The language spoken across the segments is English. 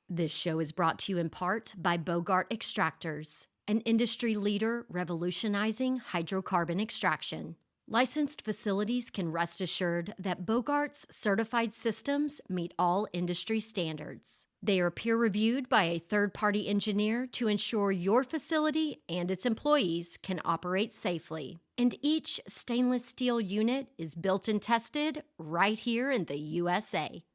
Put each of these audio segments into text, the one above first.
This show is brought to you in part by Bogart Extractors, an industry leader revolutionizing hydrocarbon extraction. Licensed facilities can rest assured that Bogart's certified systems meet all industry standards. They are peer-reviewed by a third-party engineer to ensure your facility and its employees can operate safely. And each stainless steel unit is built and tested right here in the USA.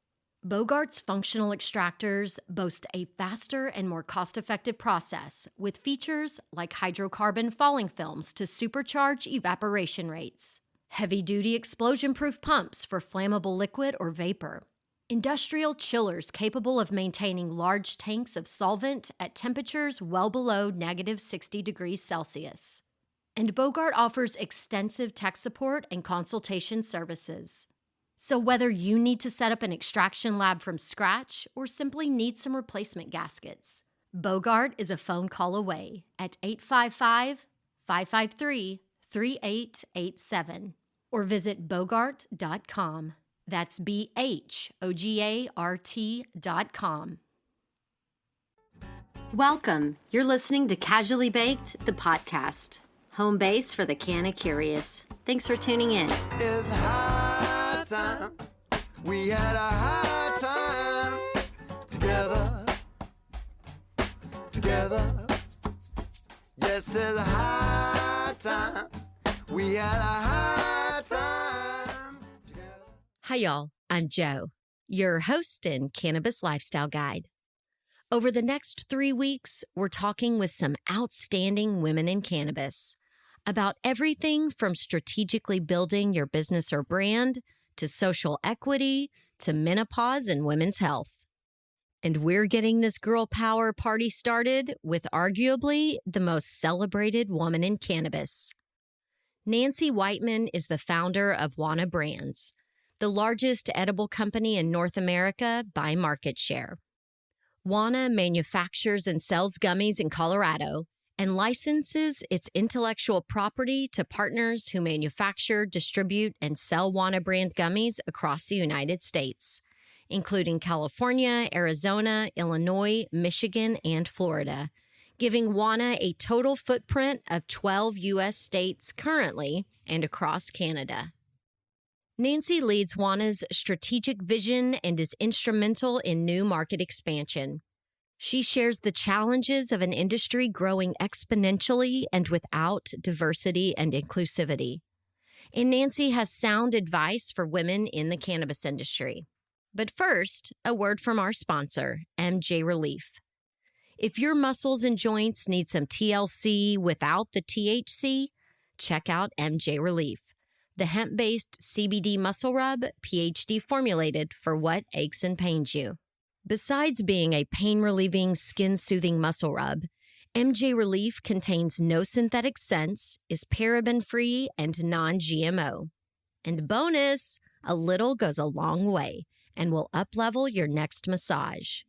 Bogart's functional extractors boast a faster and more cost-effective process with features like hydrocarbon falling films to supercharge evaporation rates, heavy-duty explosion-proof pumps for flammable liquid or vapor, industrial chillers capable of maintaining large tanks of solvent at temperatures well below negative 60 degrees Celsius. And Bogart offers extensive tech support and consultation services. So whether you need to set up an extraction lab from scratch or simply need some replacement gaskets, Bogart is a phone call away at 855-553-3887 or visit bogart.com. That's BHOGART.com. Welcome. You're listening to Casually Baked, the podcast, home base for the canna-curious. Thanks for tuning in. It's high time. We had a high time together. Yes, it's high time. We had a high time together. Hi, y'all. I'm Jo, your host and cannabis lifestyle guide. Over the next 3 weeks, we're talking with some outstanding women in cannabis about everything from strategically building your business or brand to social equity to menopause and women's health. And we're getting this girl power party started with arguably the most celebrated woman in cannabis. Nancy Whiteman is the founder of Wana Brands, the largest edible company in North America by market share. Wana manufactures and sells gummies in Colorado and licenses its intellectual property to partners who manufacture, distribute, and sell Wana brand gummies across the United States, including California, Arizona, Illinois, Michigan, and Florida, giving Wana a total footprint of 12 U.S. states currently and across Canada. Nancy leads Wana's strategic vision and is instrumental in new market expansion. She shares the challenges of an industry growing exponentially and without diversity and inclusivity. And Nancy has sound advice for women in the cannabis industry. But first, a word from our sponsor, MJ Relief. If your muscles and joints need some TLC without the THC, check out MJ Relief, the hemp-based CBD muscle rub, PhD formulated for what aches and pains you. Besides being a pain-relieving, skin-soothing muscle rub, MJ Relief contains no synthetic scents, is paraben-free, and non-GMO. And bonus, a little goes a long way and will up-level your next massage.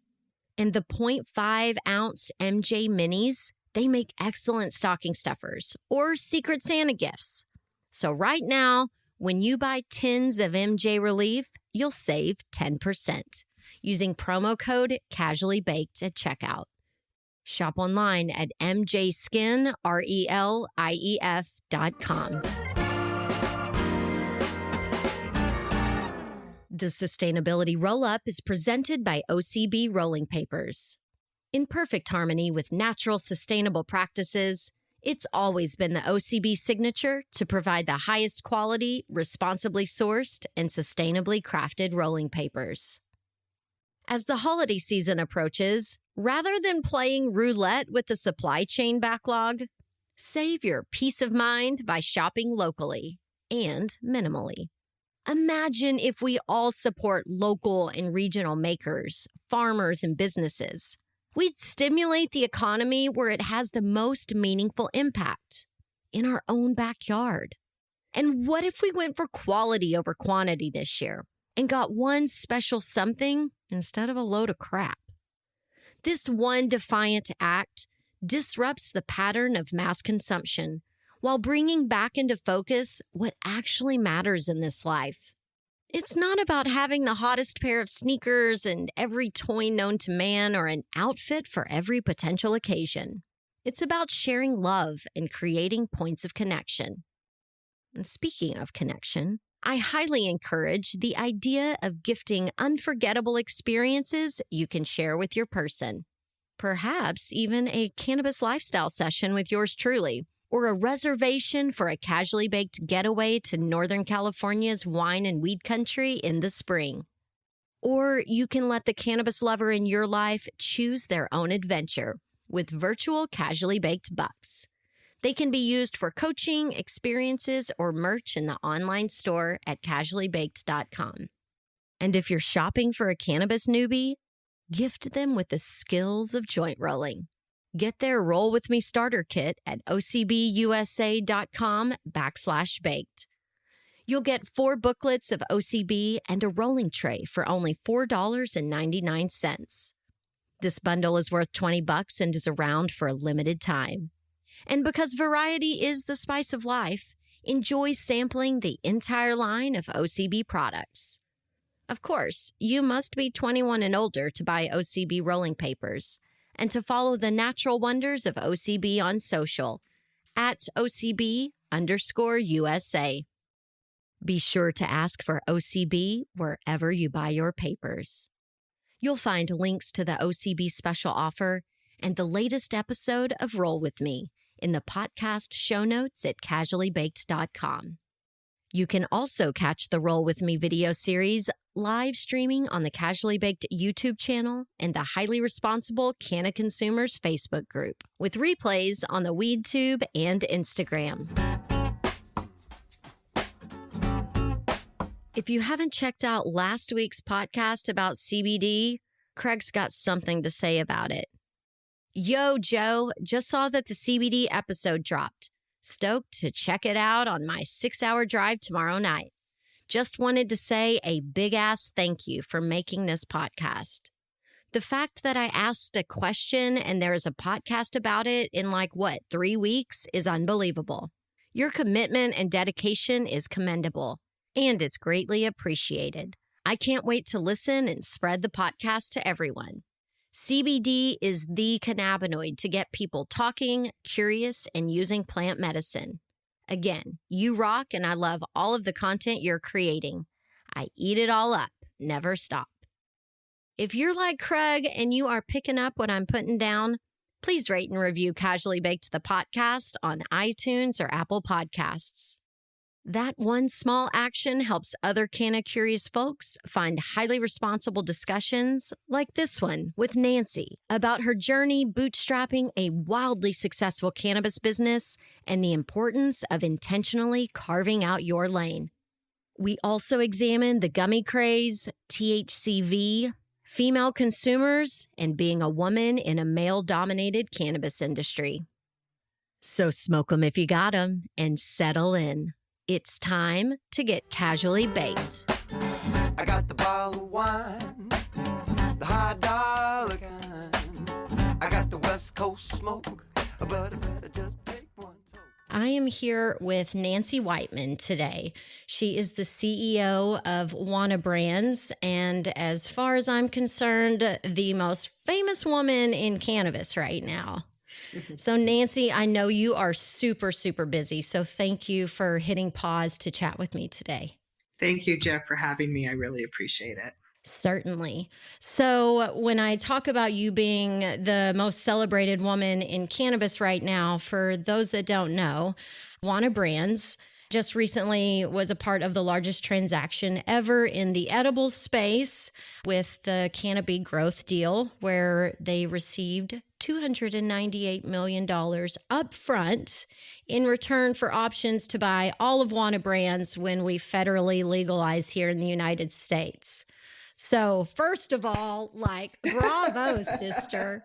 And the 0.5-ounce MJ Minis, they make excellent stocking stuffers or Secret Santa gifts. So right now, when you buy tins of MJ Relief, you'll save 10%. Using promo code CasuallyBaked at checkout. Shop online at mjskinrelief.com. The Sustainability Roll-Up is presented by OCB Rolling Papers. In perfect harmony with natural, sustainable practices, it's always been the OCB signature to provide the highest quality, responsibly sourced, and sustainably crafted rolling papers. As the holiday season approaches, rather than playing roulette with the supply chain backlog, save your peace of mind by shopping locally and minimally. Imagine if we all support local and regional makers, farmers, and businesses. We'd stimulate the economy where it has the most meaningful impact, in our own backyard. And what if we went for quality over quantity this year and got one special something instead of a load of crap? This one defiant act disrupts the pattern of mass consumption while bringing back into focus what actually matters in this life. It's not about having the hottest pair of sneakers and every toy known to man or an outfit for every potential occasion. It's about sharing love and creating points of connection. And speaking of connection, I highly encourage the idea of gifting unforgettable experiences you can share with your person. Perhaps even a cannabis lifestyle session with yours truly, or a reservation for a casually baked getaway to Northern California's wine and weed country in the spring. Or you can let the cannabis lover in your life choose their own adventure with virtual casually baked bucks. They can be used for coaching, experiences, or merch in the online store at casuallybaked.com. And if you're shopping for a cannabis newbie, gift them with the skills of joint rolling. Get their Roll With Me starter kit at ocbusa.com/baked. You'll get 4 booklets of OCB and a rolling tray for only $4.99. This bundle is worth $20 and is around for a limited time. And because variety is the spice of life, enjoy sampling the entire line of OCB products. Of course, you must be 21 and older to buy OCB rolling papers and to follow the natural wonders of OCB on social at OCB_USA. Be sure to ask for OCB wherever you buy your papers. You'll find links to the OCB special offer and the latest episode of Roll With Me in the podcast show notes at casuallybaked.com. You can also catch the Roll With Me video series live streaming on the Casually Baked YouTube channel and the Highly Responsible Canna Consumers Facebook group, with replays on the WeedTube and Instagram. If you haven't checked out last week's podcast about CBD, Craig's got something to say about it. Yo, Joe, just saw that the CBD episode dropped. Stoked to check it out on my 6-hour drive tomorrow night. Just wanted to say a big-ass thank you for making this podcast. The fact that I asked a question and there is a podcast about it in 3 weeks is unbelievable. Your commitment and dedication is commendable, and it's greatly appreciated. I can't wait to listen and spread the podcast to everyone. CBD is the cannabinoid to get people talking, curious, and using plant medicine. Again, you rock, and I love all of the content you're creating. I eat it all up, never stop. If you're like Craig and you are picking up what I'm putting down, please rate and review Casually Baked the podcast on iTunes or Apple Podcasts. That one small action helps other canna-curious folks find highly responsible discussions like this one with Nancy about her journey bootstrapping a wildly successful cannabis business and the importance of intentionally carving out your lane. We also examine the gummy craze, THCV, female consumers, and being a woman in a male-dominated cannabis industry. So smoke 'em if you got 'em and settle in. It's time to get casually baked. I got the bottle of wine, the high dollar kind. I got the West Coast smoke, but I better just take one toke. I am here with Nancy Whiteman today. She is the CEO of Wana Brands, and as far as I'm concerned, the most famous woman in cannabis right now. So Nancy, I know you are super, super busy. So thank you for hitting pause to chat with me today. Thank you, Jeff, for having me. I really appreciate it. Certainly. So when I talk about you being the most celebrated woman in cannabis right now, for those that don't know, Wana Brands just recently was a part of the largest transaction ever in the edibles space with the Cannabis growth deal, where they received $298 million upfront in return for options to buy all of Wana Brands when we federally legalize here in the United States. So first of all, bravo, sister.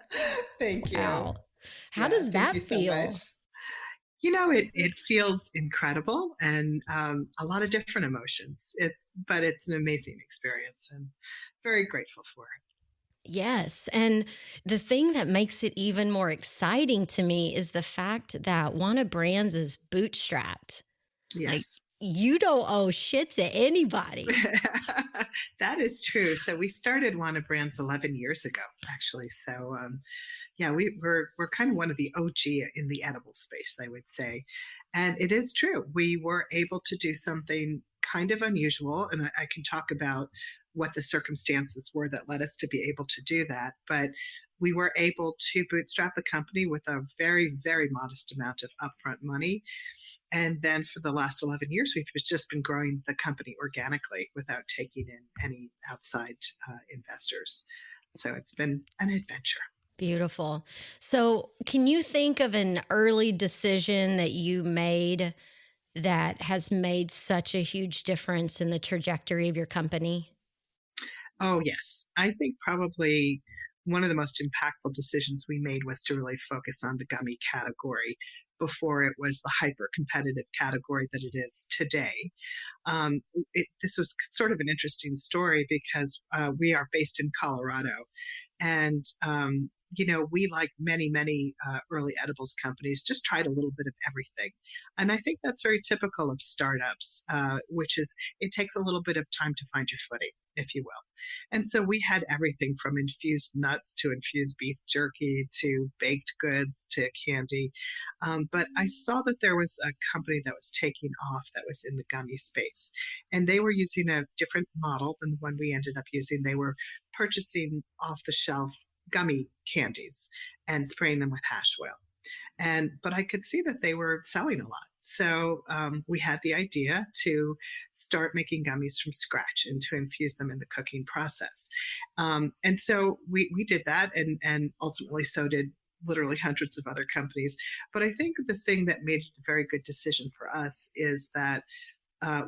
Thank you. Wow. How does that feel? So it feels incredible and a lot of different emotions. But it's an amazing experience and very grateful for it. Yes. And the thing that makes it even more exciting to me is the fact that Wana Brands is bootstrapped. Yes. you don't owe shit to anybody. That is true. So we started Wana Brands 11 years ago, actually. So yeah, we're kind of one of the OG in the edible space, I would say. And it is true. We were able to do something kind of unusual, and I can talk about what the circumstances were that led us to be able to do that. But we were able to bootstrap the company with a very, very modest amount of upfront money. And then for the last 11 years, we've just been growing the company organically without taking in any outside investors. So it's been an adventure. Beautiful. So, can you think of an early decision that you made that has made such a huge difference in the trajectory of your company? Oh, yes. I think probably one of the most impactful decisions we made was to really focus on the gummy category before it was the hyper competitive category that it is today. This was sort of an interesting story because we are based in Colorado. And we, like many early edibles companies, just tried a little bit of everything. And I think that's very typical of startups, which is it takes a little bit of time to find your footing, if you will. And so we had everything from infused nuts to infused beef jerky to baked goods to candy. But I saw that there was a company that was taking off that was in the gummy space. And they were using a different model than the one we ended up using. They were purchasing off the shelf gummy candies and spraying them with hash oil. But I could see that they were selling a lot. So we had the idea to start making gummies from scratch and to infuse them in the cooking process. And so we did that, and ultimately so did literally hundreds of other companies. But I think the thing that made it a very good decision for us is that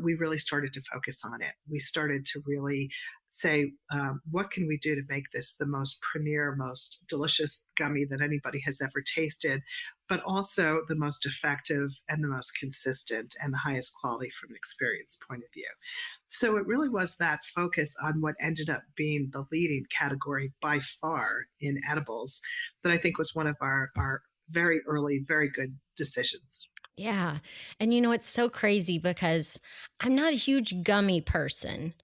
we really started to focus on it. We started to really say, what can we do to make this the most premier, most delicious gummy that anybody has ever tasted, but also the most effective and the most consistent and the highest quality from an experience point of view. So it really was that focus on what ended up being the leading category by far in edibles that I think was one of our very early, very good decisions. Yeah. And it's so crazy because I'm not a huge gummy person,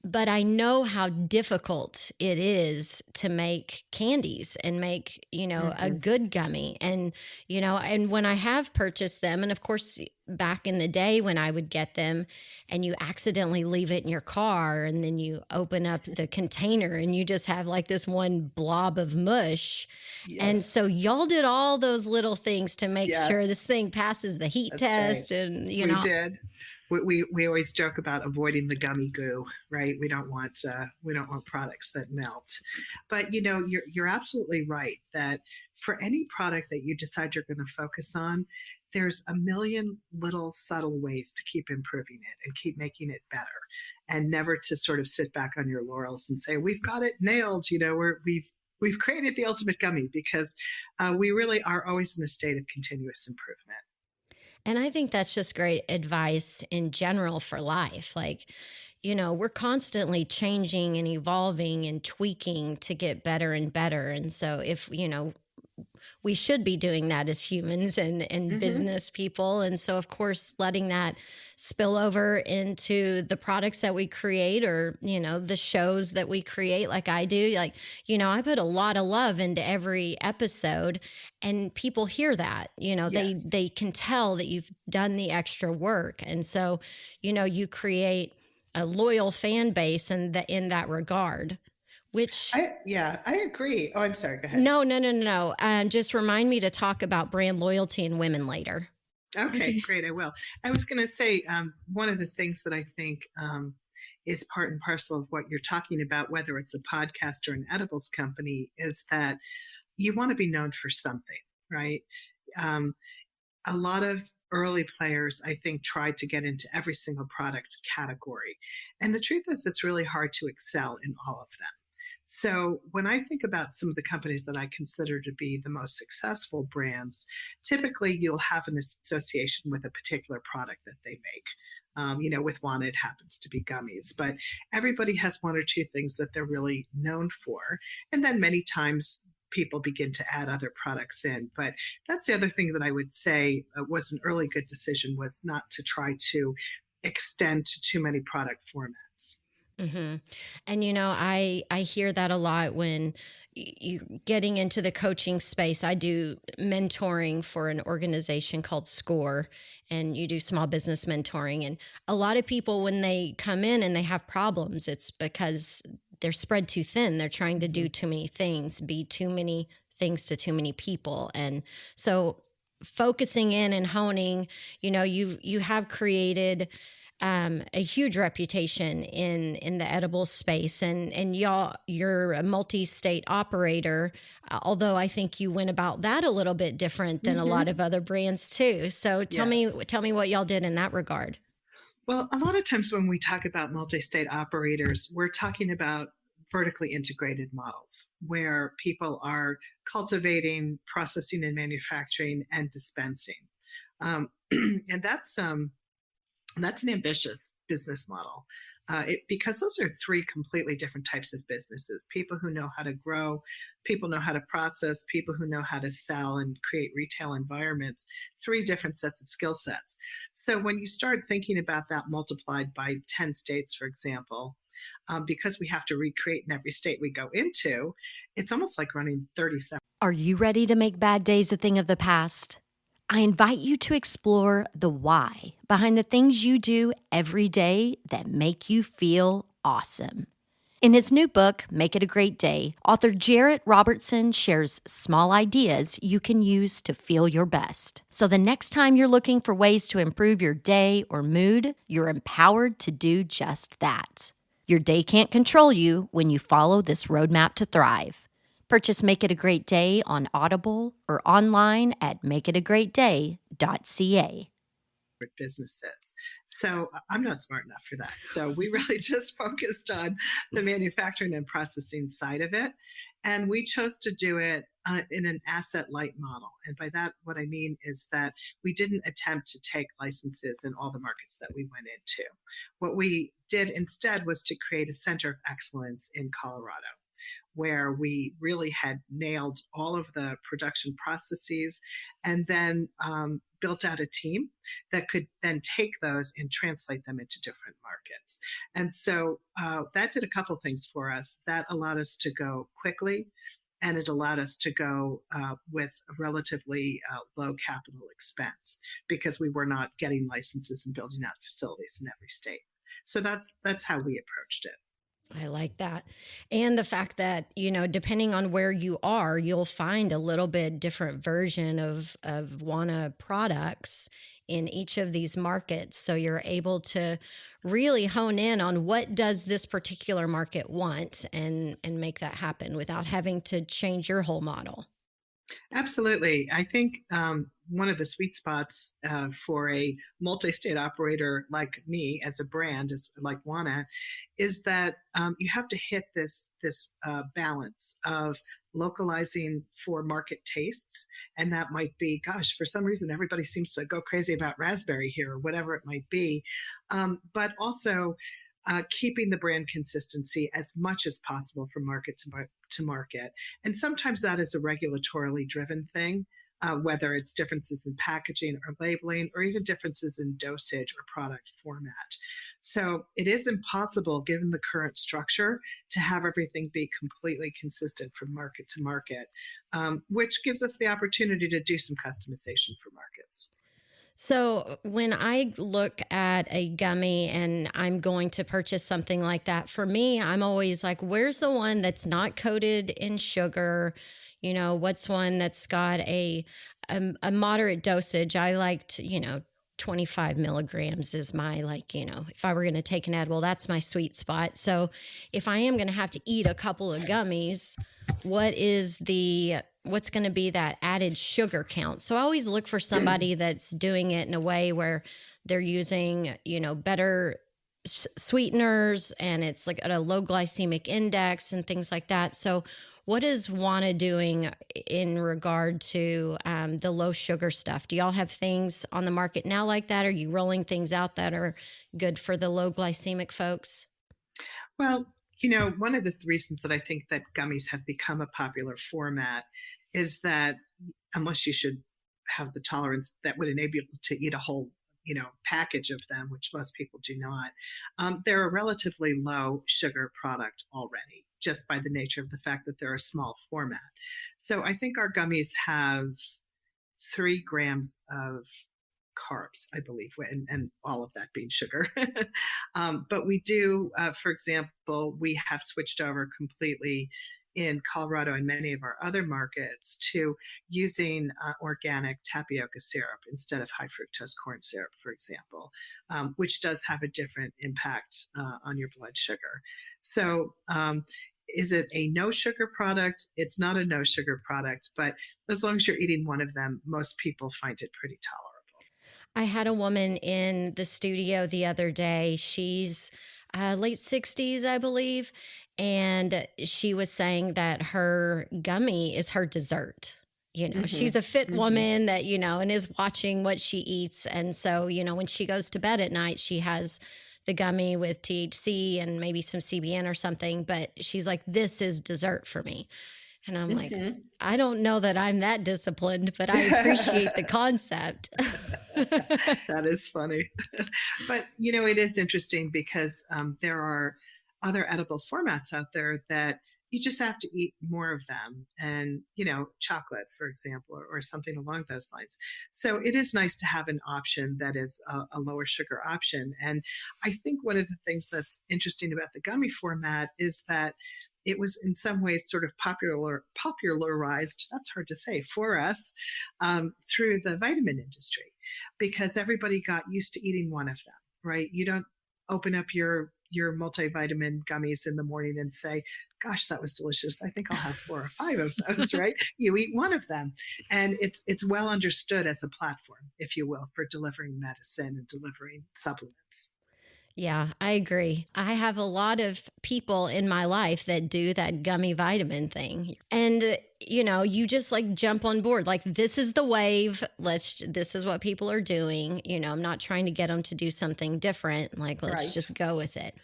but I know how difficult it is to make candies and make, a good gummy. And, and when I have purchased them, and of course, back in the day when I would get them and you accidentally leave it in your car and then you open up the container and you just have like this one blob of mush. Yes. And so y'all did all those little things to make sure this thing passes the heat test. Right. And, we did. We always joke about avoiding the gummy goo, right? We don't want products that melt. But you're absolutely right that for any product that you decide you're going to focus on, there's a million little subtle ways to keep improving it and keep making it better, and never to sort of sit back on your laurels and say we've got it nailed. We've created the ultimate gummy, because we really are always in a state of continuous improvement. And I think that's just great advice in general for life. Like, we're constantly changing and evolving and tweaking to get better and better. And so if, we should be doing that as humans and business people. And so, of course, letting that spill over into the products that we create, or, the shows that we create, like I do. Like, I put a lot of love into every episode, and people hear that, they can tell that you've done the extra work. And so, you create a loyal fan base in that regard. I agree. Oh, I'm sorry. Go ahead. No. Just remind me to talk about brand loyalty in women later. Okay, great. I will. I was going to say one of the things that I think is part and parcel of what you're talking about, whether it's a podcast or an edibles company, is that you want to be known for something, right? A lot of early players, I think, tried to get into every single product category. And the truth is, it's really hard to excel in all of them. So when I think about some of the companies that I consider to be the most successful brands, typically you'll have an association with a particular product that they make. With Wana, it happens to be gummies, but everybody has one or two things that they're really known for. And then many times people begin to add other products in. But that's the other thing that I would say was an early good decision, was not to try to extend to too many product formats. Mm-hmm. And I hear that a lot when you getting into the coaching space. I do mentoring for an organization called SCORE, and you do small business mentoring. And a lot of people, when they come in and they have problems, it's because they're spread too thin. They're trying to do too many things, be too many things to too many people. And so focusing in and honing, you have created a huge reputation in the edible space, and you're a multi-state operator. Although I think you went about that a little bit different than a lot of other brands too. So tell me what y'all did in that regard. Well, a lot of times when we talk about multi-state operators, we're talking about vertically integrated models where people are cultivating, processing, and manufacturing and dispensing, and that's an ambitious business model, because those are three completely different types of businesses. People who know how to grow, people know how to process, people who know how to sell and create retail environments, three different sets of skill sets. So when you start thinking about that multiplied by 10 states, for example, because we have to recreate in every state we go into, it's almost like running 37. Are you ready to make bad days a thing of the past? I invite you to explore the why behind the things you do every day that make you feel awesome. In his new book, Make It a Great Day, author Jarrett Robertson shares small ideas you can use to feel your best. So the next time you're looking for ways to improve your day or mood, you're empowered to do just that. Your day can't control you when you follow this roadmap to thrive. Purchase Make It a Great Day on Audible or online at makeitagreatday.ca. Businesses. So I'm not smart enough for that. So we really just focused on the manufacturing and processing side of it. And we chose to do it in an asset light model. And by that, what I mean is that we didn't attempt to take licenses in all the markets that we went into. What we did instead was to create a center of excellence in Colorado, where we really had nailed all of the production processes and then built out a team that could then take those and translate them into different markets. And so that did a couple things for us. That allowed us to go quickly, and it allowed us to go with a relatively low capital expense, because we were not getting licenses and building out facilities in every state. So that's how we approached it. I like that. And the fact that, depending on where you are, you'll find a little bit different version of Wana products in each of these markets. So you're able to really hone in on what does this particular market want and make that happen without having to change your whole model. Absolutely. I think one of the sweet spots for a multi-state operator like me as a brand, like Wana, is that you have to hit this balance of localizing for market tastes. And that might be, gosh, for some reason, everybody seems to go crazy about raspberry here, or whatever it might be. But also keeping the brand consistency as much as possible from market to market. And sometimes that is a regulatorily driven thing, whether it's differences in packaging or labeling, or even differences in dosage or product format. So it is impossible, given the current structure, to have everything be completely consistent from market to market, which gives us the opportunity to do some customization for markets. So when I look at a gummy and I'm going to purchase something like that, for me, I'm always like, where's the one that's not coated in sugar? What's one that's got a moderate dosage? I liked, 25 milligrams is my, if I were going to take an edible, that's my sweet spot. So if I am going to have to eat a couple of gummies, what's going to be that added sugar count? So I always look for somebody that's doing it in a way where they're using, better sweeteners, and it's like at a low glycemic index and things like that. So what is Wana doing in regard to the low sugar stuff? Do y'all have things on the market now like that? Are you rolling things out that are good for the low glycemic folks? Well, One of the reasons that I think that gummies have become a popular format is that unless you should have the tolerance that would enable you to eat a whole, package of them, which most people do not, they're a relatively low sugar product already, just by the nature of the fact that they're a small format. So I think our gummies have 3 grams of carbs, I believe, and all of that being sugar. But we do, for example, we have switched over completely in Colorado and many of our other markets to using organic tapioca syrup instead of high fructose corn syrup, for example, which does have a different impact on your blood sugar. So is it a no sugar product? It's not a no sugar product, but as long as you're eating one of them, most people find it pretty tolerable. I had a woman in the studio the other day. She's late 60s, I believe. And she was saying that her gummy is her dessert. She's a fit woman that, and is watching what she eats. And so, when she goes to bed at night, she has the gummy with THC and maybe some CBN or something. But she's like, this is dessert for me. And I'm like, I don't know that I'm that disciplined, but I appreciate the concept. That is funny. But, it is interesting because there are other edible formats out there that you just have to eat more of them. And, chocolate, for example, or something along those lines. So it is nice to have an option that is a lower sugar option. And I think one of the things that's interesting about the gummy format is that it was in some ways sort of popularized, that's hard to say, for us through the vitamin industry, because everybody got used to eating one of them, right? You don't open up your multivitamin gummies in the morning and say, gosh, that was delicious. I think I'll have 4 or 5 of those, right? You eat one of them. And it's well understood as a platform, if you will, for delivering medicine and delivering supplements. Yeah, I agree. I have a lot of people in my life that do that gummy vitamin thing. And, you just like jump on board. Like, this is the wave. This is what people are doing. I'm not trying to get them to do something different. Like, let's just go with it.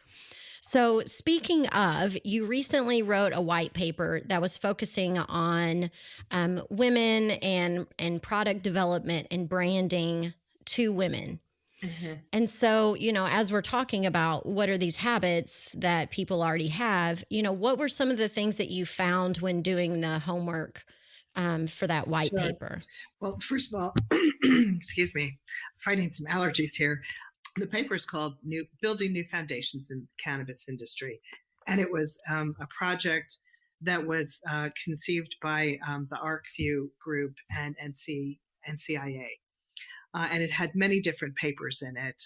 So speaking of, you recently wrote a white paper that was focusing on women and product development and branding to women. And so, as we're talking about what are these habits that people already have, what were some of the things that you found when doing the homework for that white paper? Well, first of all, excuse me, fighting some allergies here. The paper is called Building New Foundations in the Cannabis Industry. And it was a project that was conceived by the ArcView Group and NCIA. And it had many different papers in it.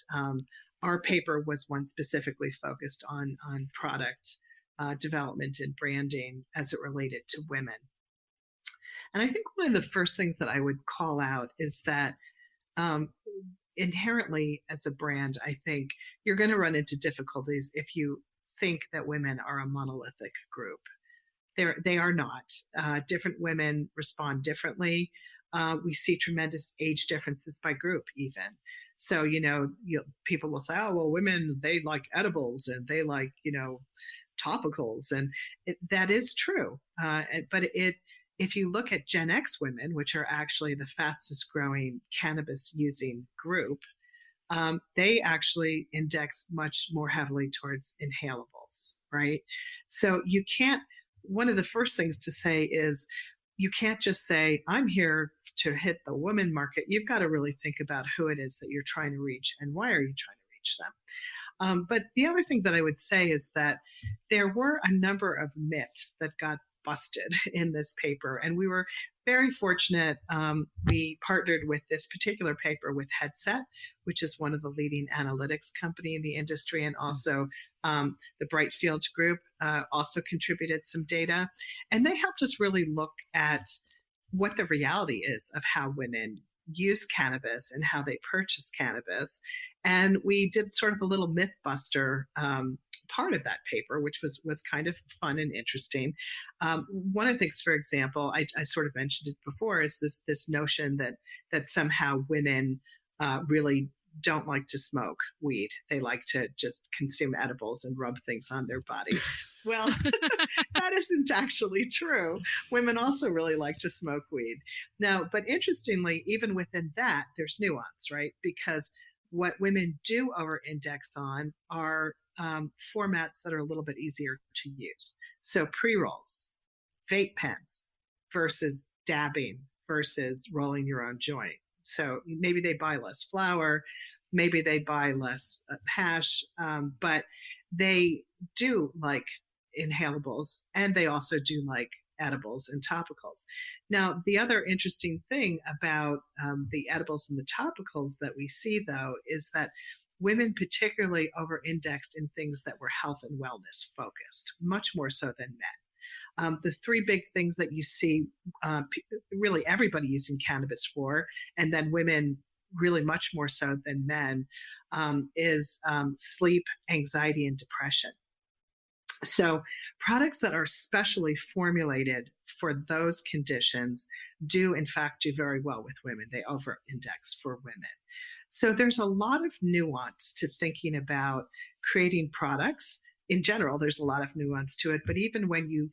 Our paper was one specifically focused on product development and branding as it related to women. And I think one of the first things that I would call out is that inherently as a brand, I think you're going to run into difficulties if you think that women are a monolithic group. They are not. Different women respond differently. We see tremendous age differences by group even. So, people will say, oh, well, women, they like edibles and they like, topicals. And that is true. But if you look at Gen X women, which are actually the fastest growing cannabis using group, they actually index much more heavily towards inhalables, right? So one of the first things to say is, you can't just say, I'm here to hit the woman market. You've got to really think about who it is that you're trying to reach and why are you trying to reach them. But the other thing that I would say is that there were a number of myths that got busted in this paper. And we were very fortunate. We partnered with this particular paper with Headset, which is one of the leading analytics company in the industry, and also the Brightfield Group also contributed some data. And they helped us really look at what the reality is of how women use cannabis and how they purchase cannabis. And we did sort of a little mythbuster part of that paper, which was kind of fun and interesting. One of the things, for example, I sort of mentioned it before, is this notion that somehow women really don't like to smoke weed. They like to just consume edibles and rub things on their body. Well, that isn't actually true. Women also really like to smoke weed. Now, but interestingly, even within that, there's nuance, right? Because what women do over-index on are formats that are a little bit easier to use. So pre-rolls, vape pens versus dabbing versus rolling your own joint. So maybe they buy less flour, maybe they buy less hash, but they do like inhalables, and they also do like edibles and topicals. Now, the other interesting thing about the edibles and the topicals that we see, though, is that women particularly over-indexed in things that were health and wellness focused, much more so than men. The three big things that you see really everybody using cannabis for, and then women really much more so than men, is sleep, anxiety, and depression. So products that are specially formulated for those conditions do in fact do very well with women. They over-index for women. So there's a lot of nuance to thinking about creating products. In general, there's a lot of nuance to it, but even when you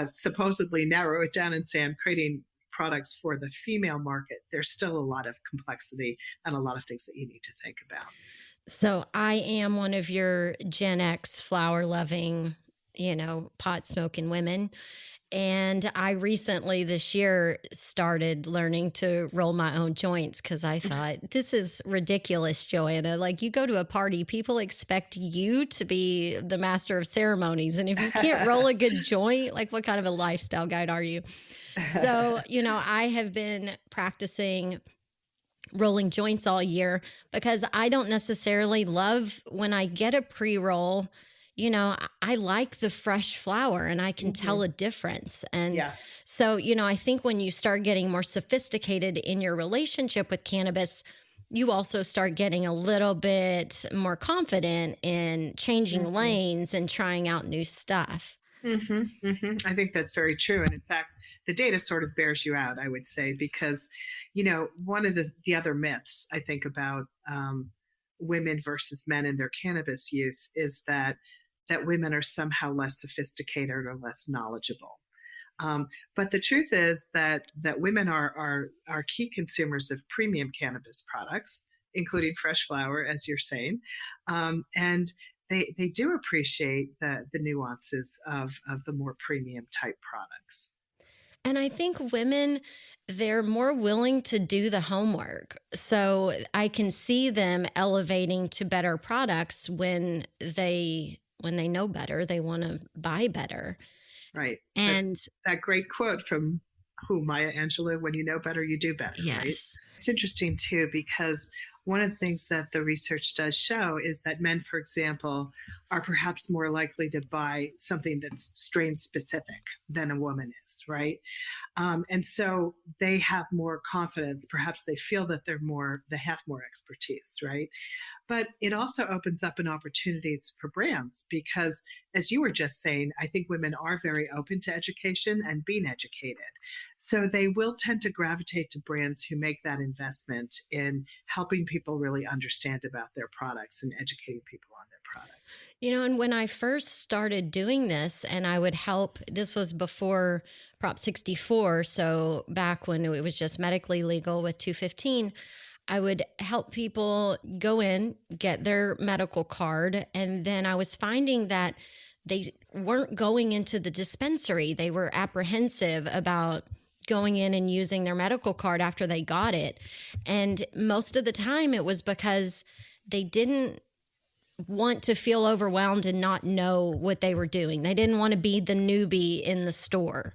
supposedly narrow it down and say I'm creating products for the female market, there's still a lot of complexity and a lot of things that you need to think about. So I am one of your Gen X flower loving, pot smoking women. And I recently this year started learning to roll my own joints because I thought, this is ridiculous, Joanna. Like, you go to a party, people expect you to be the master of ceremonies. And if you can't roll a good joint, like, what kind of a lifestyle guide are you? So, I have been practicing rolling joints all year because I don't necessarily love when I get a pre-roll. I like the fresh flower and I can tell a difference. And so, I think when you start getting more sophisticated in your relationship with cannabis, you also start getting a little bit more confident in changing lanes and trying out new stuff. I think that's very true. And in fact, the data sort of bears you out, I would say, because, one of the other myths I think about women versus men in their cannabis use is that women are somehow less sophisticated or less knowledgeable. But the truth is that women are key consumers of premium cannabis products, including fresh flower, as you're saying. And they do appreciate the nuances of the more premium type products. And I think women, they're more willing to do the homework. So I can see them elevating to better products when they know better, they want to buy better. Right. And that's that great quote from Maya Angelou, when you know better, you do better. Yes. Right? It's interesting too, because one of the things that the research does show is that men, for example, are perhaps more likely to buy something that's strain specific than a woman is, right? And so they have more confidence. Perhaps they feel that they have more expertise, right? But it also opens up an opportunities for brands because, as you were just saying, I think women are very open to education and being educated. So they will tend to gravitate to brands who make that investment in helping people really understand about their products and educating people on their products. And when I first started doing this, and I would help, this was before Prop 64, so back when it was just medically legal with 215, I would help people go in, get their medical card, and then I was finding that they weren't going into the dispensary. They were apprehensive about going in and using their medical card after they got it. And most of the time it was because they didn't want to feel overwhelmed and not know what they were doing. They didn't want to be the newbie in the store.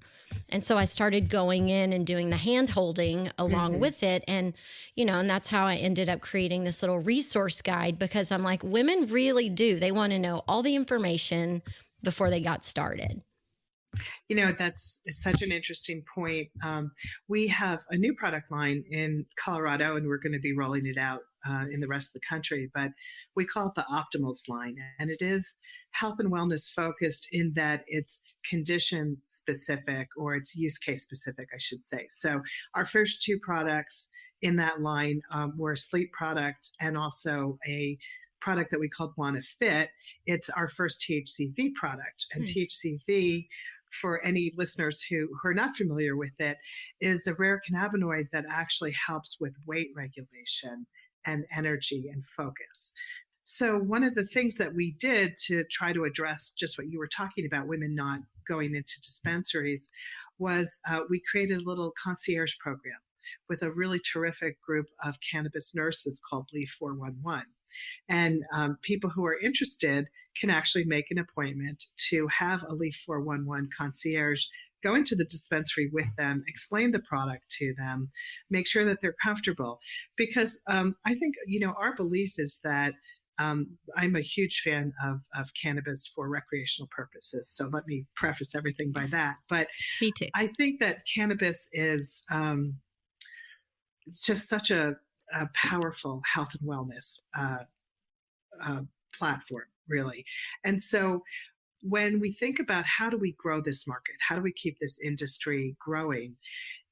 And so I started going in and doing the hand holding along with it. And, and that's how I ended up creating this little resource guide, because I'm like, women really do. They want to know all the information before they got started. That's such an interesting point. We have a new product line in Colorado, and we're going to be rolling it out in the rest of the country, but we call it the Optimals line. And it is health and wellness focused in that it's condition specific, or it's use case specific, I should say. So our first two products in that line were a sleep product and also a product that we called Wana Fit. It's our first THCV product. And THCV, for any listeners who are not familiar with it, is a rare cannabinoid that actually helps with weight regulation and energy and focus. So one of the things that we did to try to address just what you were talking about, women not going into dispensaries, was we created a little concierge program with a really terrific group of cannabis nurses called Leaf 411. And people who are interested can actually make an appointment to have a Leaf 411 concierge go into the dispensary with them, explain the product to them, make sure that they're comfortable. Because I think, our belief is that I'm a huge fan of cannabis for recreational purposes. So let me preface everything by that. But me too. I think that cannabis is just such a powerful health and wellness platform, really. And so when we think about how do we grow this market, how do we keep this industry growing,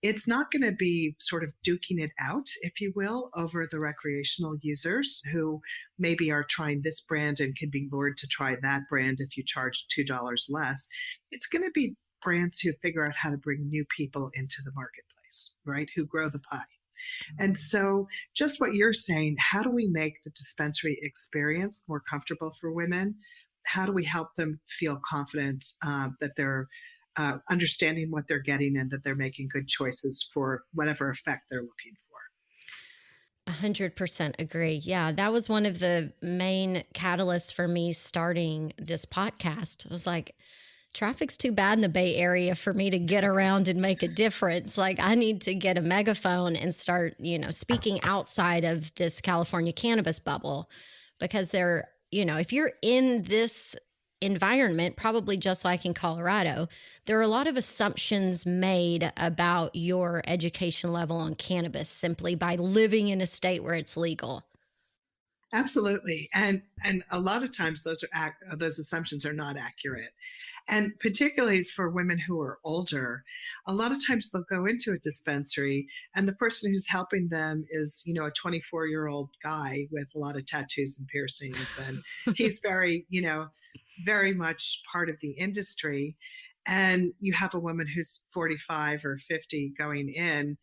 it's not going to be sort of duking it out, if you will, over the recreational users who maybe are trying this brand and can be lured to try that brand if you charge $2 less. It's going to be brands who figure out how to bring new people into the marketplace, right? Who grow the pie. And so just what you're saying, how do we make the dispensary experience more comfortable for women? How do we help them feel confident that they're understanding what they're getting and that they're making good choices for whatever effect they're looking for? 100% agree. Yeah, that was one of the main catalysts for me starting this podcast. I was like, traffic's too bad in the Bay Area for me to get around and make a difference. Like, I need to get a megaphone and start, speaking outside of this California cannabis bubble, because if you're in this environment, probably just like in Colorado, there are a lot of assumptions made about your education level on cannabis simply by living in a state where it's legal. Absolutely. And a lot of times those assumptions are not accurate. And particularly for women who are older, a lot of times they'll go into a dispensary and the person who's helping them is, a 24-year-old guy with a lot of tattoos and piercings. And he's very, very much part of the industry. And you have a woman who's 45 or 50 going in,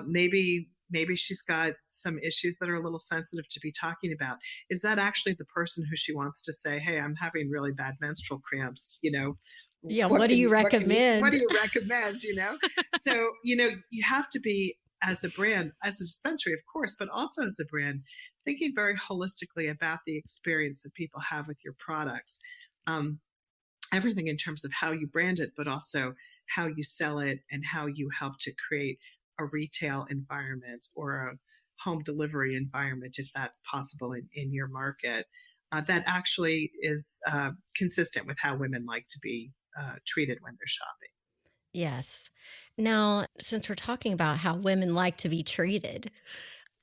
maybe she's got some issues that are a little sensitive to be talking about. Is that actually the person who she wants to say, hey, I'm having really bad menstrual cramps, Yeah, what do you recommend? What do you recommend, So, you have to be, as a brand, as a dispensary, of course, but also as a brand, thinking very holistically about the experience that people have with your products. Everything in terms of how you brand it, but also how you sell it and how you help to create a retail environment or a home delivery environment, if that's possible in your market, that actually is consistent with how women like to be treated when they're shopping. Yes. Now, since we're talking about how women like to be treated,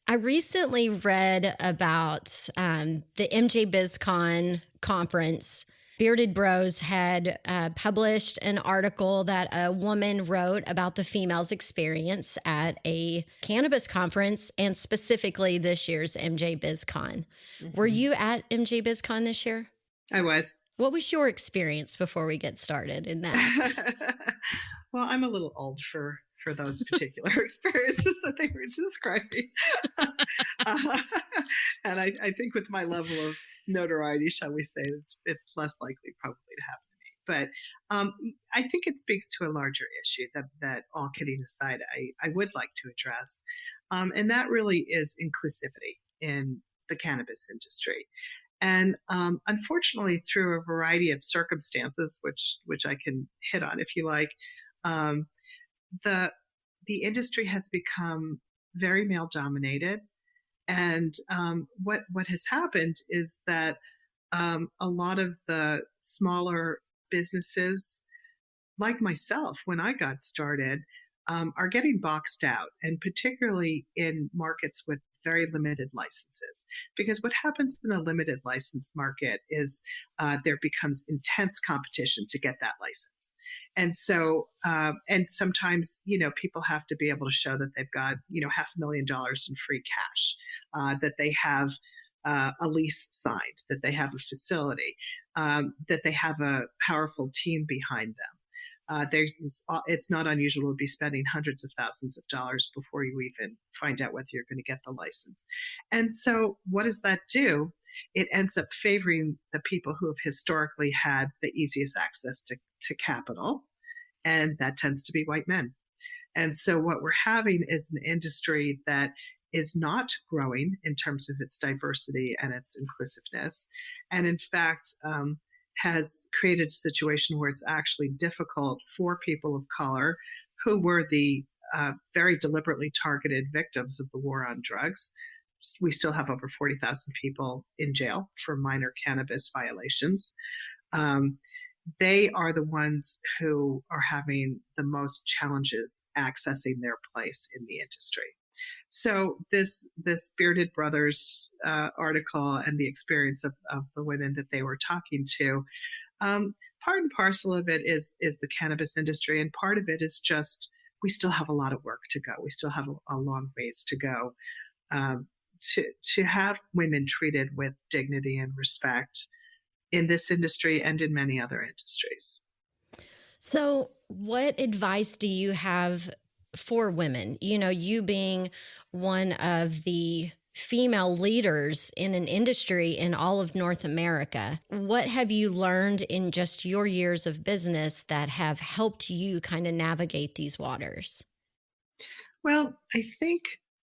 I recently read about the MJ BizCon conference. Bearded Bros had published an article that a woman wrote about the female's experience at a cannabis conference, and specifically this year's MJ BizCon. Mm-hmm. Were you at MJ BizCon this year? I was. What was your experience before we get started in that? Well, I'm a little old for those particular experiences that they were describing. And I think with my level of notoriety, shall we say, it's less likely probably to happen to me. But I think it speaks to a larger issue that all kidding aside, I would like to address. And that really is inclusivity in the cannabis industry. And unfortunately, through a variety of circumstances, which I can hit on if you like, the industry has become very male dominated. And what has happened is that a lot of the smaller businesses, like myself, when I got started, are getting boxed out, and particularly in markets with very limited licenses. Because what happens in a limited license market is there becomes intense competition to get that license. And so, and sometimes, people have to be able to show that they've got, $500,000 in free cash, that they have a lease signed, that they have a facility, that they have a powerful team behind them. It's not unusual to be spending hundreds of thousands of dollars before you even find out whether you're going to get the license. And so what does that do? It ends up favoring the people who have historically had the easiest access to capital, and that tends to be white men. And so what we're having is an industry that is not growing in terms of its diversity and its inclusiveness, and in fact, has created a situation where it's actually difficult for people of color who were the very deliberately targeted victims of the war on drugs. We still have over 40,000 people in jail for minor cannabis violations. They are the ones who are having the most challenges accessing their place in the industry. So this Bearded Brothers article and the experience of the women that they were talking to, part and parcel of it is the cannabis industry, and part of it is just we still have a lot of work to go. We still have a long ways to go to have women treated with dignity and respect in this industry and in many other industries. So what advice do you have for women? You being one of the female leaders in an industry in all of North America, what have you learned in just your years of business that have helped you kind of navigate these waters? Well, I think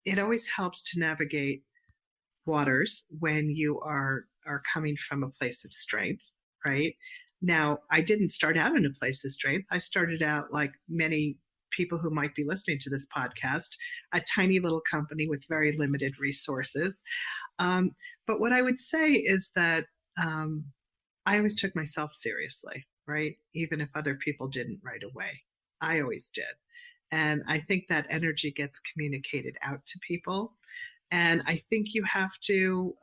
it always helps to navigate waters when you are coming from a place of strength, right? Now, I didn't start out in a place of strength. I started out like many people who might be listening to this podcast, a tiny little company with very limited resources. But what I would say is that I always took myself seriously, right? Even if other people didn't right away. I always did. And I think that energy gets communicated out to people. And I think you have to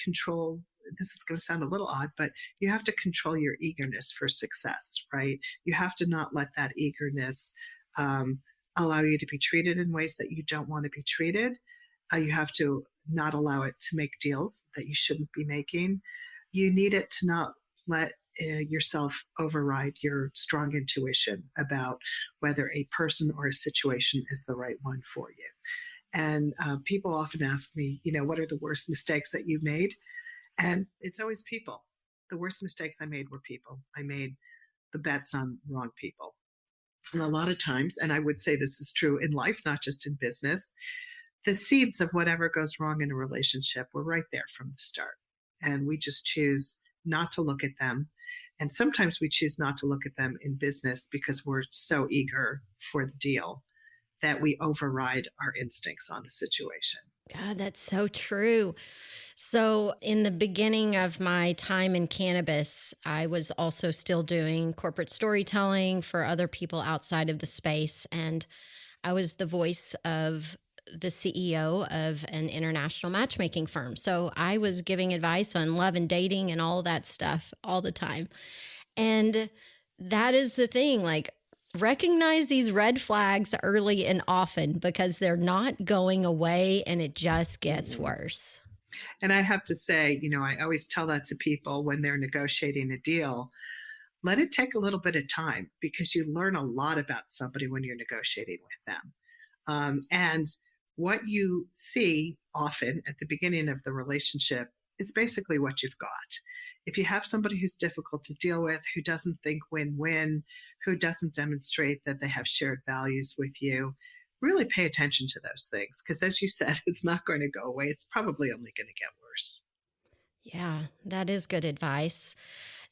control. This is going to sound a little odd, but you have to control your eagerness for success, right? You have to not let that eagerness allow you to be treated in ways that you don't want to be treated. You have to not allow it to make deals that you shouldn't be making. You need it to not let yourself override your strong intuition about whether a person or a situation is the right one for you. And people often ask me, what are the worst mistakes that you've made? And it's always people. The worst mistakes I made were people. I made the bets on wrong people. And a lot of times, and I would say this is true in life, not just in business, the seeds of whatever goes wrong in a relationship were right there from the start. And we just choose not to look at them. And sometimes we choose not to look at them in business because we're so eager for the deal that we override our instincts on the situation. God, that's so true. So in the beginning of my time in cannabis, I was also still doing corporate storytelling for other people outside of the space. And I was the voice of the CEO of an international matchmaking firm. So I was giving advice on love and dating and all that stuff all the time. And that is the thing, like, recognize these red flags early and often because they're not going away and it just gets worse. And I have to say, I always tell that to people when they're negotiating a deal. Let it take a little bit of time because you learn a lot about somebody when you're negotiating with them. And what you see often at the beginning of the relationship is basically what you've got. If you have somebody who's difficult to deal with, who doesn't think win-win, who doesn't demonstrate that they have shared values with you, really pay attention to those things. Because as you said, it's not going to go away. It's probably only going to get worse. Yeah, that is good advice.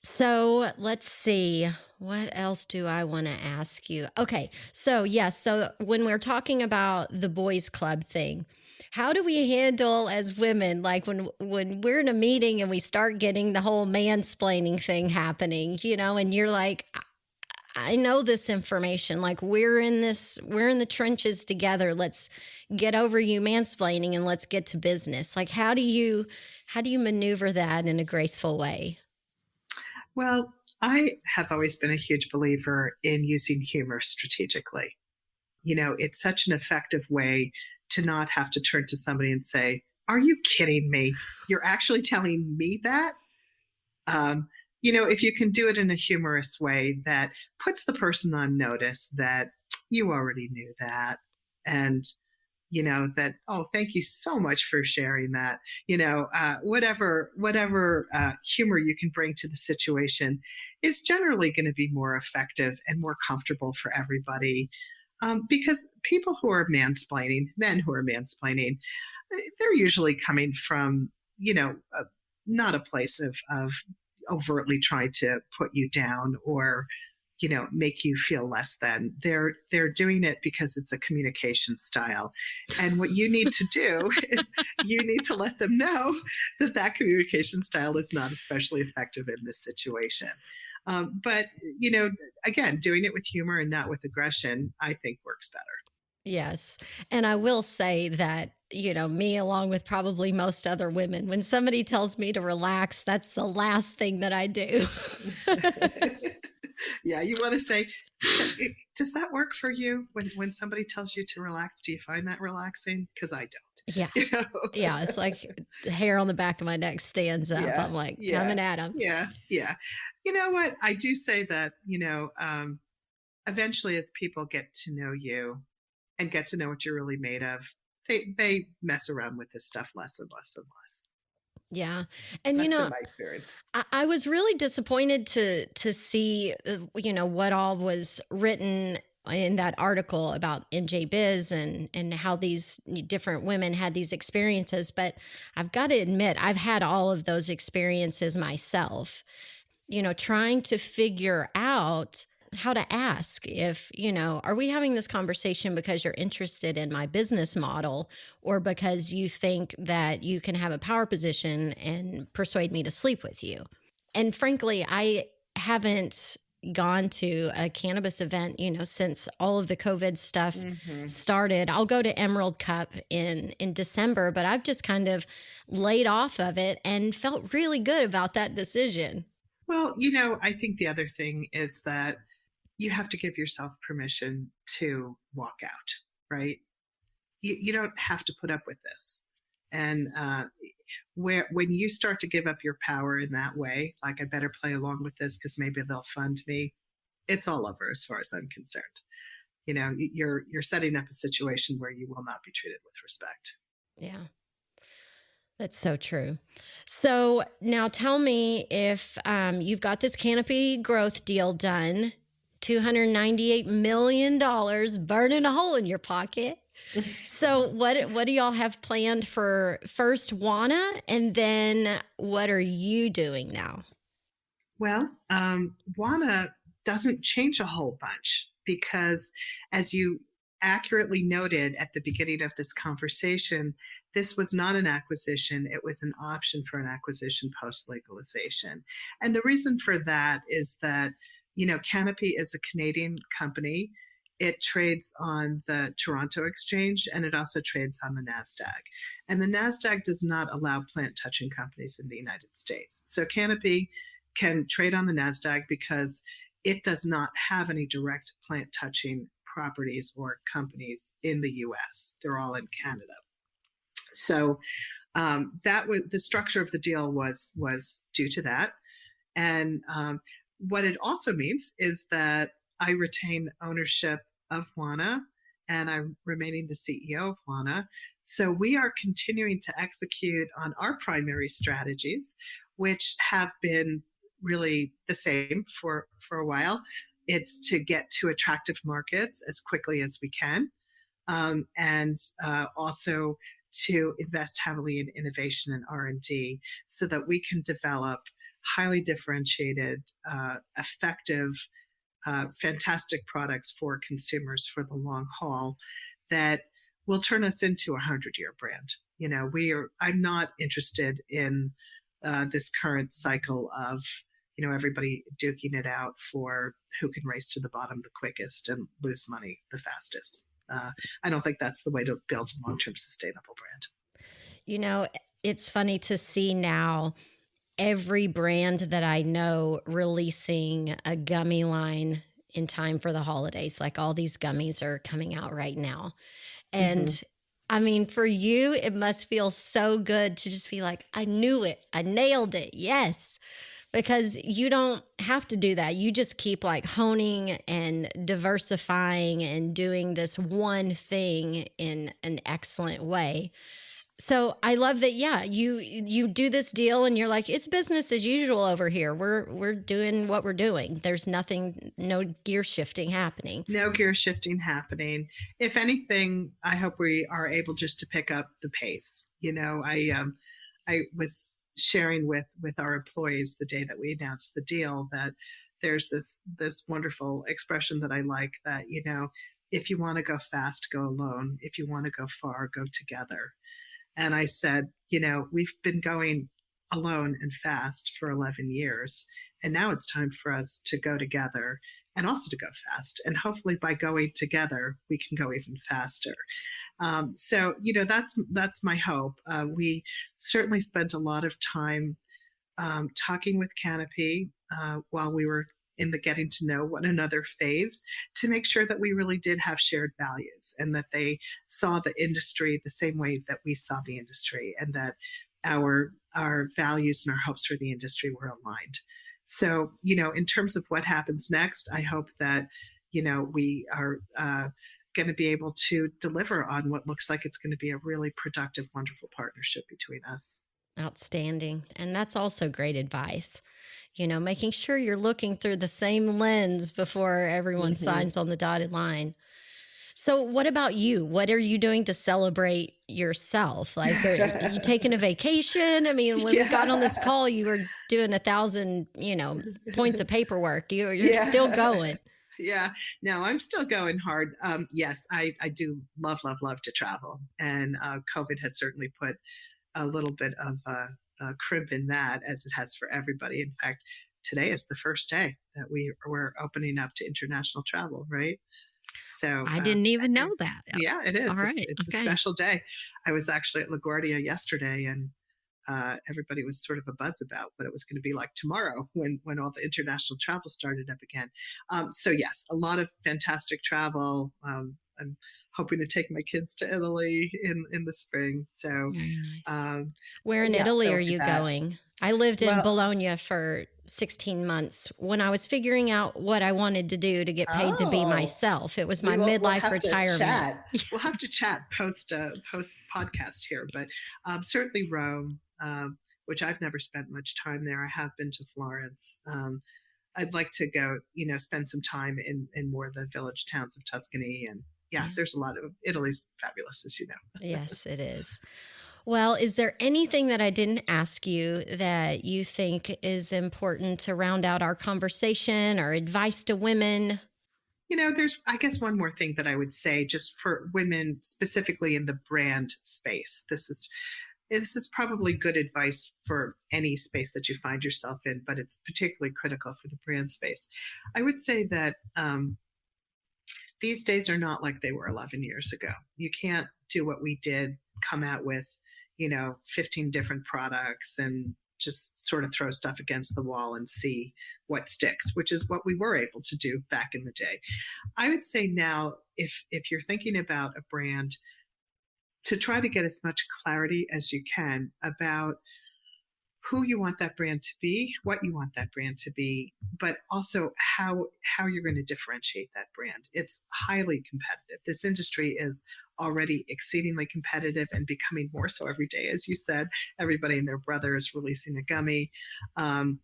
So let's see. What else do I want to ask you? Okay. So yes. So when we're talking about the boys club thing, how do we handle as women, like when we're in a meeting and we start getting the whole mansplaining thing happening, and you're like, I know this information. Like we're in the trenches together. Let's get over you mansplaining and let's get to business. Like how do you maneuver that in a graceful way? Well, I have always been a huge believer in using humor strategically. It's such an effective way to not have to turn to somebody and say, "Are you kidding me? You're actually telling me that?" If you can do it in a humorous way that puts the person on notice that you already knew that, and that, oh, thank you so much for sharing that. Whatever humor you can bring to the situation is generally going to be more effective and more comfortable for everybody. Because people who are mansplaining, men who are mansplaining, they're usually coming from, not a place of overtly trying to put you down or, make you feel less than. They're doing it because it's a communication style. And what you need to do is you need to let them know that communication style is not especially effective in this situation. But, again, doing it with humor and not with aggression, I think works better. Yes. And I will say that, me along with probably most other women, when somebody tells me to relax, that's the last thing that I do. Yeah, you want to say, does that work for you when somebody tells you to relax? Do you find that relaxing? Because I don't. Yeah. Yeah. It's like the hair on the back of my neck stands up. Yeah, I'm like yeah, coming at them. yeah. You know what? I do say that, eventually as people get to know you and get to know what you're really made of, they mess around with this stuff less and less and less. Yeah. And, That's been my experience. I was really disappointed to see, what all was written in that article about MJ Biz and how these different women had these experiences. But I've got to admit, I've had all of those experiences myself, trying to figure out how to ask if, are we having this conversation because you're interested in my business model or because you think that you can have a power position and persuade me to sleep with you? And frankly, I haven't gone to a cannabis event, since all of the COVID stuff started. I'll go to Emerald Cup in December, but I've just kind of laid off of it and felt really good about that decision. Well, I think the other thing is that you have to give yourself permission to walk out, right? You don't have to put up with this. And when you start to give up your power in that way, like I better play along with this because maybe they'll fund me, it's all over as far as I'm concerned. You're setting up a situation where you will not be treated with respect. Yeah. That's so true. So now tell me if you've got this canopy growth deal done, $298 million burning a hole in your pocket. So what do y'all have planned for first Wana, and then what are you doing now? Well, Wana doesn't change a whole bunch because, as you accurately noted at the beginning of this conversation, this was not an acquisition. It was an option for an acquisition post-legalization. And the reason for that is that, Canopy is a Canadian company. It trades on the Toronto Exchange, and it also trades on the NASDAQ. And the NASDAQ does not allow plant-touching companies in the United States. So Canopy can trade on the NASDAQ because it does not have any direct plant-touching properties or companies in the U.S. They're all in Canada. So that was the structure of the deal was due to that. And what it also means is that I retain ownership of Wana, and I'm remaining the CEO of Wana. So we are continuing to execute on our primary strategies, which have been really the same for a while. It's to get to attractive markets as quickly as we can, and also to invest heavily in innovation and R&D so that we can develop highly differentiated, effective, fantastic products for consumers for the long haul that will turn us into a 100-year brand. I'm not interested in this current cycle of, everybody duking it out for who can race to the bottom the quickest and lose money the fastest. I don't think that's the way to build a long-term sustainable brand. It's funny to see now every brand that I know releasing a gummy line in time for the holidays. Like all these gummies are coming out right now. And I mean, for you, it must feel so good to just be like, I knew it. I nailed it. Yes. Because you don't have to do that. You just keep like honing and diversifying and doing this one thing in an excellent way. So I love that. Yeah, you do this deal and you're like, it's business as usual over here. We're doing what we're doing. There's nothing, no gear shifting happening. No gear shifting happening. If anything, I hope we are able just to pick up the pace. I was sharing with our employees the day that we announced the deal that there's this wonderful expression that I like that, if you want to go fast, go alone. If you want to go far, go together. And I said, we've been going alone and fast for 11 years. And now it's time for us to go together and also to go fast. And hopefully by going together, we can go even faster. So, that's my hope. We certainly spent a lot of time talking with Canopy while we were in the getting to know one another phase to make sure that we really did have shared values and that they saw the industry the same way that we saw the industry and that our values and our hopes for the industry were aligned. So, in terms of what happens next, I hope that, we are going to be able to deliver on what looks like it's going to be a really productive, wonderful partnership between us. Outstanding. And that's also great advice. Making sure you're looking through the same lens before everyone signs on the dotted line. So what about you? What are you doing to celebrate yourself? Like, are you taking a vacation? I mean, when we got on this call, you were doing 1,000, points of paperwork. You're still going. Yeah, no, I'm still going hard. Yes, I do love to travel. And COVID has certainly put a little bit of crimp in that, as it has for everybody. In fact, today is the first day that we're opening up to international travel, right? So I didn't even know that. Yeah, it is. All right. It's a special day. I was actually at LaGuardia yesterday, and everybody was sort of abuzz about what it was going to be like tomorrow when all the international travel started up again. So yes, a lot of fantastic travel. I'm hoping to take my kids to Italy in the spring. So, nice. Where in Italy are you going? I lived in Bologna for 16 months when I was figuring out what I wanted to do to get paid to be myself. It was my midlife retirement. We'll have to chat post podcast here, but certainly Rome, which I've never spent much time there. I have been to Florence. I'd like to go, spend some time in more of the village towns of Tuscany. And there's a lot of Italy's fabulous, as you know. Yes, it is. Well, is there anything that I didn't ask you that you think is important to round out our conversation or advice to women? There's, I guess, one more thing that I would say just for women, specifically in the brand space. This is probably good advice for any space that you find yourself in, but it's particularly critical for the brand space. I would say that these days are not like they were 11 years ago. You can't do what we did, come out with 15 different products and just sort of throw stuff against the wall and see what sticks, which is what we were able to do back in the day. I would say now, if you're thinking about a brand, to try to get as much clarity as you can about who you want that brand to be, what you want that brand to be, but also how you're going to differentiate that brand. It's highly competitive. This industry is already exceedingly competitive and becoming more so every day. As you said, everybody and their brother is releasing a gummy. And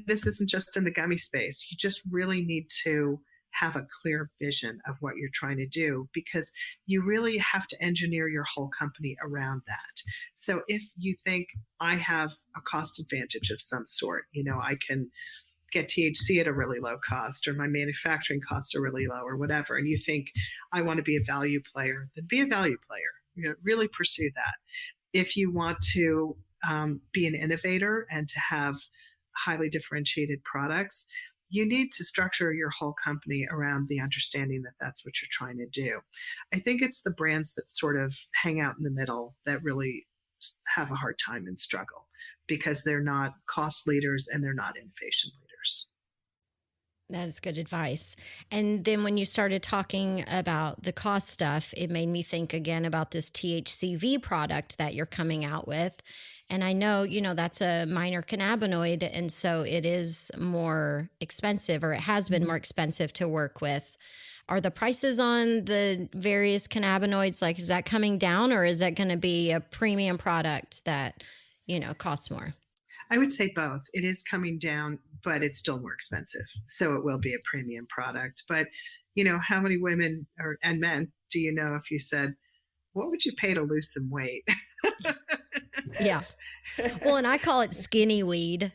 this isn't just in the gummy space. You just really need to have a clear vision of what you're trying to do, because you really have to engineer your whole company around that. So if you think I have a cost advantage of some sort, I can get THC at a really low cost, or my manufacturing costs are really low, or whatever, and you think I want to be a value player, then be a value player. Really pursue that. If you want to be an innovator and to have highly differentiated products, you need to structure your whole company around the understanding that that's what you're trying to do. I think it's the brands that sort of hang out in the middle that really have a hard time and struggle because they're not cost leaders and they're not innovation leaders. That is good advice. And then when you started talking about the cost stuff, it made me think again about this THCV product that you're coming out with. And I know, that's a minor cannabinoid. And so it is more expensive, or it has been more expensive to work with. Are the prices on the various cannabinoids, is that coming down, or is that going to be a premium product that, costs more? I would say both. It is coming down, but it's still more expensive. So it will be a premium product. But, how many women and men do you know if you said, what would you pay to lose some weight? Yeah. Well, and I call it skinny weed.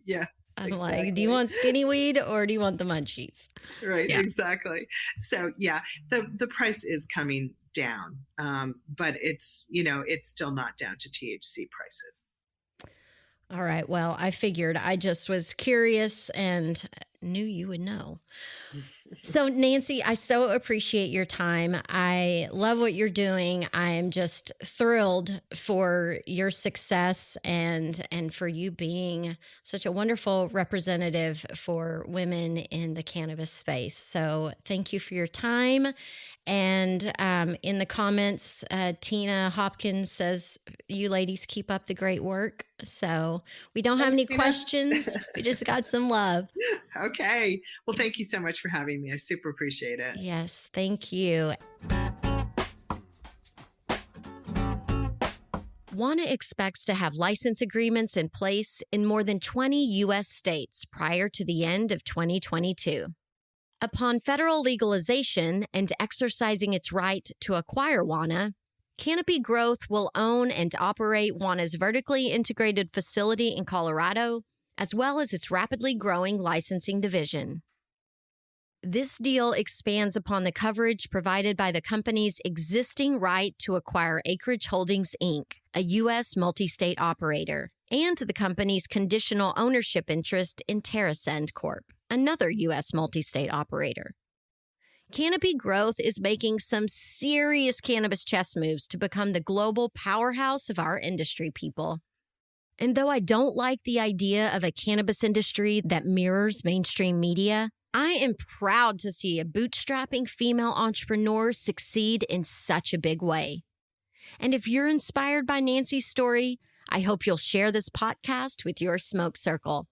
Yeah. I'm exactly. like, do you want skinny weed or do you want the munchies? Right. Yeah. Exactly. So yeah, the price is coming down, but it's still not down to THC prices. All right. Well, I figured. I just was curious and knew you would know. So, Nancy, I so appreciate your time. I love what you're doing. I am just thrilled for your success and for you being such a wonderful representative for women in the cannabis space. So thank you for your time. And in the comments, Tina Hopkins says, you ladies keep up the great work. So we don't have any questions. We just got some love. Okay. Well, thank you so much for having me. I super appreciate it. Yes, thank you. Wana expects to have license agreements in place in more than 20 U.S. states prior to the end of 2022. Upon federal legalization and exercising its right to acquire Wana, Canopy Growth will own and operate Wana's vertically integrated facility in Colorado, as well as its rapidly growing licensing division. This deal expands upon the coverage provided by the company's existing right to acquire Acreage Holdings, Inc., a U.S. multi-state operator, and the company's conditional ownership interest in TerraSend Corp., another U.S. multi-state operator. Canopy Growth is making some serious cannabis chess moves to become the global powerhouse of our industry, people. And though I don't like the idea of a cannabis industry that mirrors mainstream media, I am proud to see a bootstrapping female entrepreneur succeed in such a big way. And if you're inspired by Nancy's story, I hope you'll share this podcast with your smoke circle.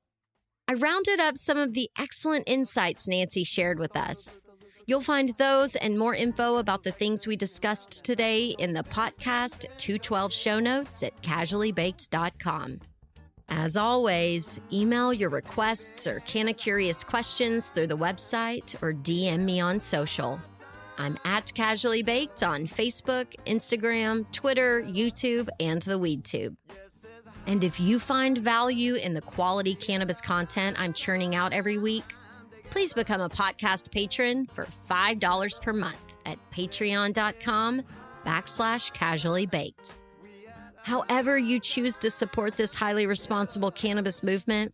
I rounded up some of the excellent insights Nancy shared with us. You'll find those and more info about the things we discussed today in the Potcast 212 show notes at casuallybaked.com. As always, email your requests or canna-curious questions through the website or DM me on social. I'm at Casually Baked on Facebook, Instagram, Twitter, YouTube, and the WeedTube. And if you find value in the quality cannabis content I'm churning out every week, please become a podcast patron for $5 per month at patreon.com/casuallybaked. However you choose to support this highly responsible cannabis movement,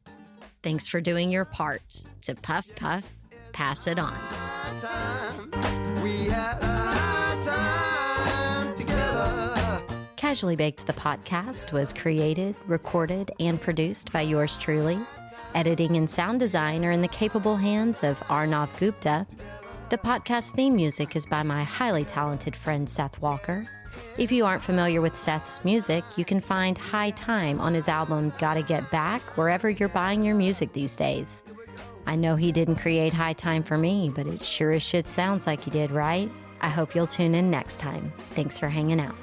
thanks for doing your part to puff, puff, pass it on. Casually Baked, the podcast, was created, recorded, and produced by yours truly. Editing and sound design are in the capable hands of Arnav Gupta. The podcast theme music is by my highly talented friend Seth Walker. If you aren't familiar with Seth's music, you can find High Time on his album Gotta Get Back wherever you're buying your music these days. I know he didn't create High Time for me, but it sure as shit sounds like he did, right? I hope you'll tune in next time. Thanks for hanging out.